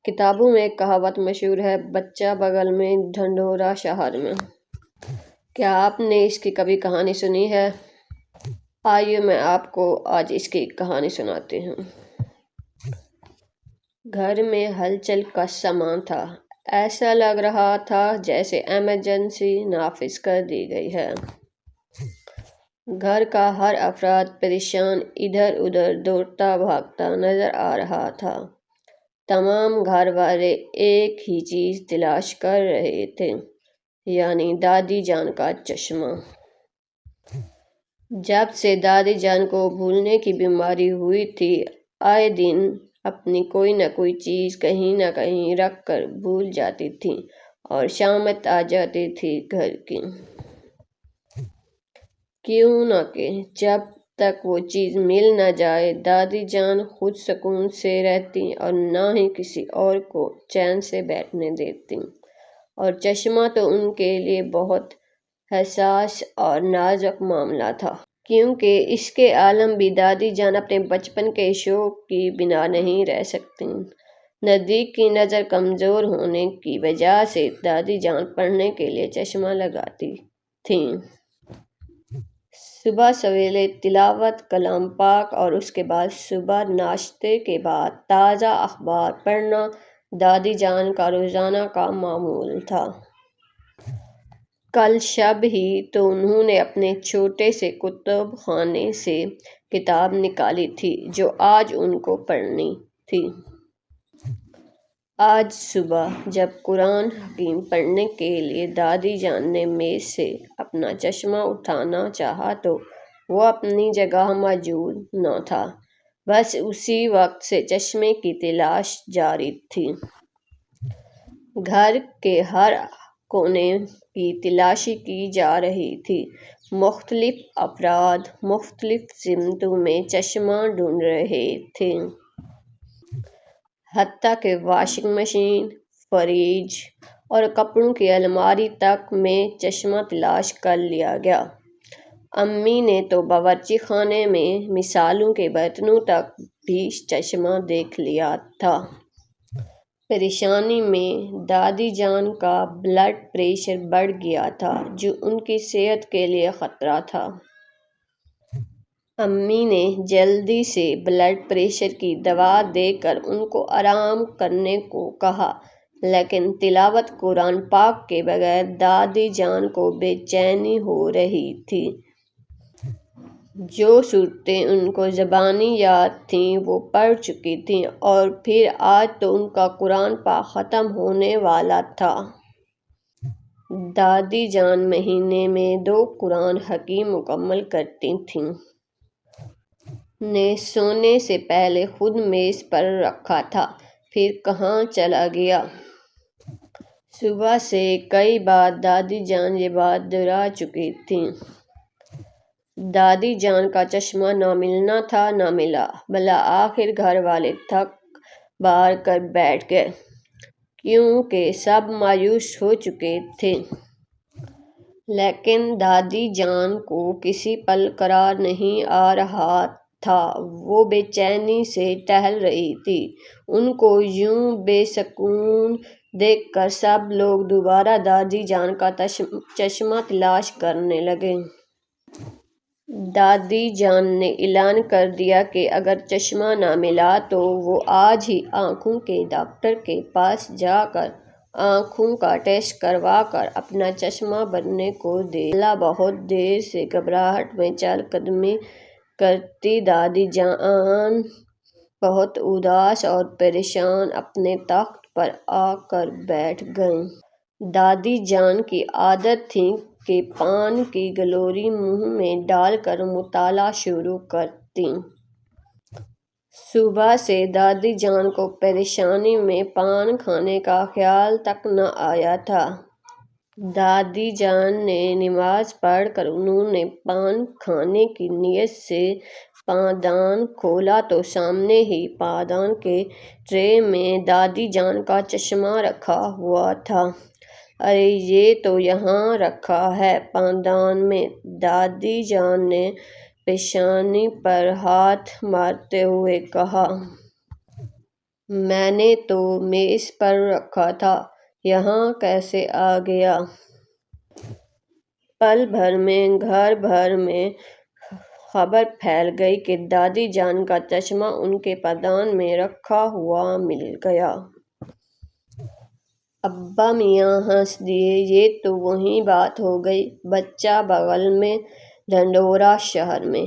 کتابوں میں ایک کہاوت مشہور ہے، بچہ بغل میں ڈھنڈورا شہر میں۔ کیا آپ نے اس کی کبھی کہانی سنی ہے؟ آئیے میں آپ کو آج اس کی کہانی سناتی ہوں۔ گھر میں ہلچل کا سامان تھا، ایسا لگ رہا تھا جیسے ایمرجنسی نافذ کر دی گئی ہے۔ گھر کا ہر افراد پریشان ادھر ادھر دوڑتا بھاگتا نظر آ رہا تھا۔ تمام گھر والے ایک ہی چیز تلاش کر رہے تھے، یعنی دادی جان کا چشمہ۔ جب سے دادی جان کو بھولنے کی بیماری ہوئی تھی، آئے دن اپنی کوئی نہ کوئی چیز کہیں نہ کہیں رکھ کر بھول جاتی تھیں اور شامت آ جاتی تھی گھر کی۔ کیوں نہ کہ جب تک وہ چیز مل نہ جائے دادی جان خود سکون سے رہتی اور نہ ہی کسی اور کو چین سے بیٹھنے دیتی۔ اور چشمہ تو ان کے لیے بہت حساس اور نازک معاملہ تھا، کیونکہ اس کے عالم بھی دادی جان اپنے بچپن کے شوق کی بنا نہیں رہ سکتی۔ نزدیک کی نظر کمزور ہونے کی وجہ سے دادی جان پڑھنے کے لیے چشمہ لگاتی تھیں۔ صبح سویرے تلاوت کلام پاک اور اس کے بعد صبح ناشتے کے بعد تازہ اخبار پڑھنا دادی جان کا روزانہ کا معمول تھا۔ کل شب ہی تو انہوں نے اپنے چھوٹے سے کتب خانے سے کتاب نکالی تھی جو آج ان کو پڑھنی تھی۔ آج صبح جب قرآن حکیم پڑھنے کے لیے دادی جان نے میز سے اپنا چشمہ اٹھانا چاہا تو وہ اپنی جگہ موجود نہ تھا۔ بس اسی وقت سے چشمے کی تلاش جاری تھی۔ گھر کے ہر کونے کی تلاشی کی جا رہی تھی۔ مختلف افراد مختلف سمتوں میں چشمہ ڈھونڈ رہے تھے۔ حتیٰ کہ واشنگ مشین، فریج اور کپڑوں کی الماری تک میں چشمہ تلاش کر لیا گیا۔ امی نے تو باورچی خانے میں مصالحوں کے برتنوں تک بھی چشمہ دیکھ لیا تھا۔ پریشانی میں دادی جان کا بلڈ پریشر بڑھ گیا تھا جو ان کی صحت کے لیے خطرہ تھا۔ امی نے جلدی سے بلڈ پریشر کی دوا دے کر ان کو آرام کرنے کو کہا، لیکن تلاوت قرآن پاک کے بغیر دادی جان کو بے چینی ہو رہی تھی۔ جو صورتیں ان کو زبانی یاد تھیں وہ پڑھ چکی تھیں اور پھر آج تو ان کا قرآن پاک ختم ہونے والا تھا۔ دادی جان مہینے میں 2 قرآن حکیم مکمل کرتی تھیں۔ نے سونے سے پہلے خود میز پر رکھا تھا، پھر کہاں چلا گیا؟ صبح سے کئی بار دادی جان یہ بات دہرا چکی تھیں۔ دادی جان کا چشمہ نہ ملنا تھا نہ ملا۔ بالآخر گھر والے تھک ہار کر بیٹھ گئے، کیونکہ سب مایوس ہو چکے تھے۔ لیکن دادی جان کو کسی پل قرار نہیں آ رہا تھا۔ وہ بے چینی سے ٹہل رہی تھی۔ ان کو یوں بے سکون دیکھ کر سب لوگ دوبارہ دادی جان کا چشمہ تلاش کرنے لگے۔ دادی جان نے اعلان کر دیا کہ اگر چشمہ نہ ملا تو وہ آج ہی آنکھوں کے ڈاکٹر کے پاس جا کر آنکھوں کا ٹیسٹ کروا کر اپنا چشمہ بننے کو دے ڈالا۔ بہت دیر سے گھبراہٹ میں چہل قدمی کرتی دادی جان بہت اداس اور پریشان اپنے تخت پر آ کر بیٹھ گئیں۔ دادی جان کی عادت تھی کہ پان کی گلوری منہ میں ڈال کر مطالعہ شروع کرتیں۔ صبح سے دادی جان کو پریشانی میں پان کھانے کا خیال تک نہ آیا تھا۔ دادی جان نے نماز پڑھ کر انہوں نے پان کھانے کی نیت سے پاندان کھولا تو سامنے ہی پاندان کے ٹرے میں دادی جان کا چشمہ رکھا ہوا تھا۔ ارے یہ تو یہاں رکھا ہے پاندان میں! دادی جان نے پیشانی پر ہاتھ مارتے ہوئے کہا۔ میں نے تو میز پر رکھا تھا، یہاں کیسے آ گیا؟ پل بھر میں گھر بھر میں خبر پھیل گئی کہ دادی جان کا چشمہ ان کے پادان میں رکھا ہوا مل گیا۔ ابا میاں ہنس دیے، یہ تو وہی بات ہو گئی، بچہ بغل میں، ڈھنڈورا شہر میں۔